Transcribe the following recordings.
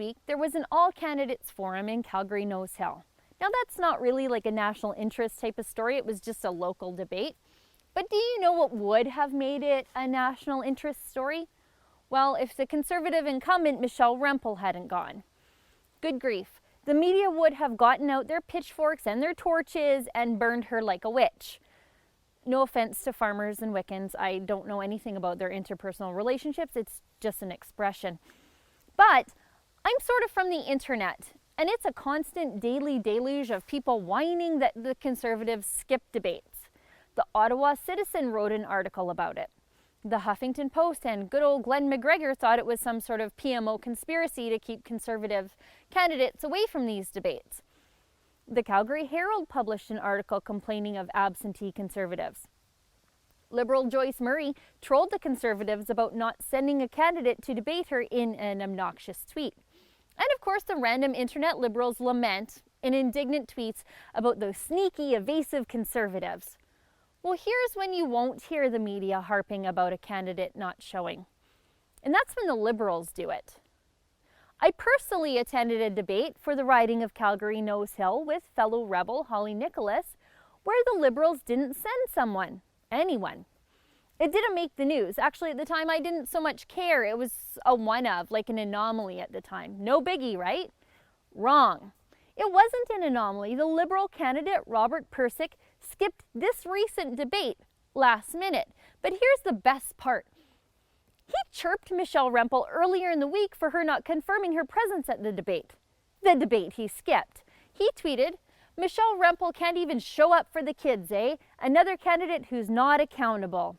week, there was an all-candidates forum in Calgary Nosehill. Now, that's not really like a national interest type of story. It was just a local debate. But do you know what would have made it a national interest story? Well, if the Conservative incumbent Michelle Rempel hadn't gone. Good grief. The media would have gotten out their pitchforks and their torches and burned her like a witch. No offense to farmers and Wiccans. I don't know anything about their interpersonal relationships. It's just an expression. But I'm sort of from the internet, and it's a constant daily deluge of people whining that the Conservatives skip debates. The Ottawa Citizen wrote an article about it. The Huffington Post and good old Glenn McGregor thought it was some sort of PMO conspiracy to keep Conservative candidates away from these debates. The Calgary Herald published an article complaining of absentee Conservatives. Liberal Joyce Murray trolled the Conservatives about not sending a candidate to debate her in an obnoxious tweet. And of course, the random internet liberals lament in indignant tweets about those sneaky, evasive Conservatives. Well, here's when you won't hear the media harping about a candidate not showing. And that's when the Liberals do it. I personally attended a debate for the riding of Calgary Nosehill with fellow Rebel Holly Nicholas, where the Liberals didn't send anyone. It didn't make the news. Actually, at the time, I didn't so much care. It was a one-of, like an anomaly at the time. No biggie, right? Wrong. It wasn't an anomaly. The Liberal candidate, Robert Persick, skipped this recent debate last minute. But here's the best part. He chirped Michelle Rempel earlier in the week for her not confirming her presence at the debate. The debate he skipped. He tweeted, "Michelle Rempel can't even show up for the kids, eh? Another candidate who's not accountable."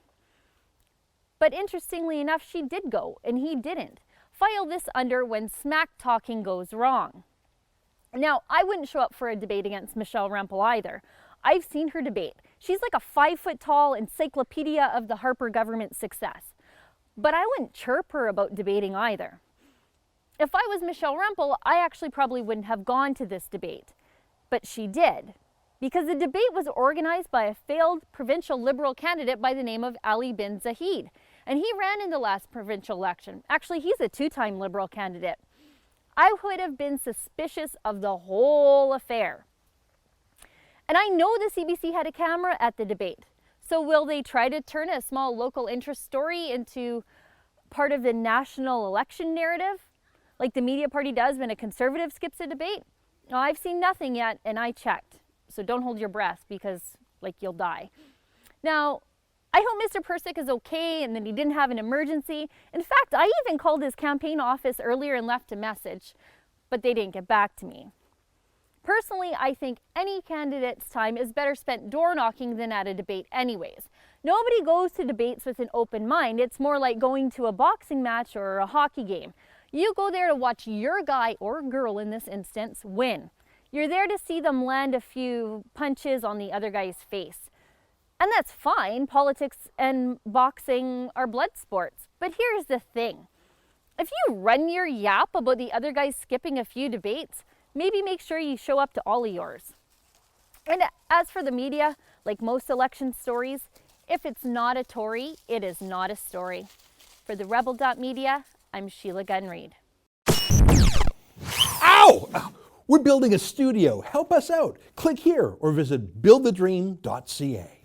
But interestingly enough, she did go, and he didn't. File this under when smack talking goes wrong. Now, I wouldn't show up for a debate against Michelle Rempel either. I've seen her debate. She's like a 5-foot-tall encyclopedia of the Harper government's success. But I wouldn't chirp her about debating either. If I was Michelle Rempel, I actually probably wouldn't have gone to this debate. But she did, because the debate was organized by a failed provincial Liberal candidate by the name of Ali bin Zahid. And he ran in the last provincial election. Actually, he's a 2-time Liberal candidate. I would have been suspicious of the whole affair. And I know the CBC had a camera at the debate. So will they try to turn a small local interest story into part of the national election narrative, like the media party does when a Conservative skips a debate? No, I've seen nothing yet, and I checked. So don't hold your breath because, you'll die. Now, I hope Mr. Persick is okay and that he didn't have an emergency. In fact, I even called his campaign office earlier and left a message, but they didn't get back to me. Personally, I think any candidate's time is better spent door knocking than at a debate anyways. Nobody goes to debates with an open mind. It's more like going to a boxing match or a hockey game. You go there to watch your guy, or girl in this instance, win. You're there to see them land a few punches on the other guy's face. And that's fine. Politics and boxing are blood sports. But here's the thing. If you run your yap about the other guy skipping a few debates, maybe make sure you show up to all of yours. And as for the media, like most election stories, if it's not a Tory, it is not a story. For TheRebel.Media, I'm Sheila Gunn Reid. Ow! We're building a studio. Help us out. Click here or visit buildthedream.ca.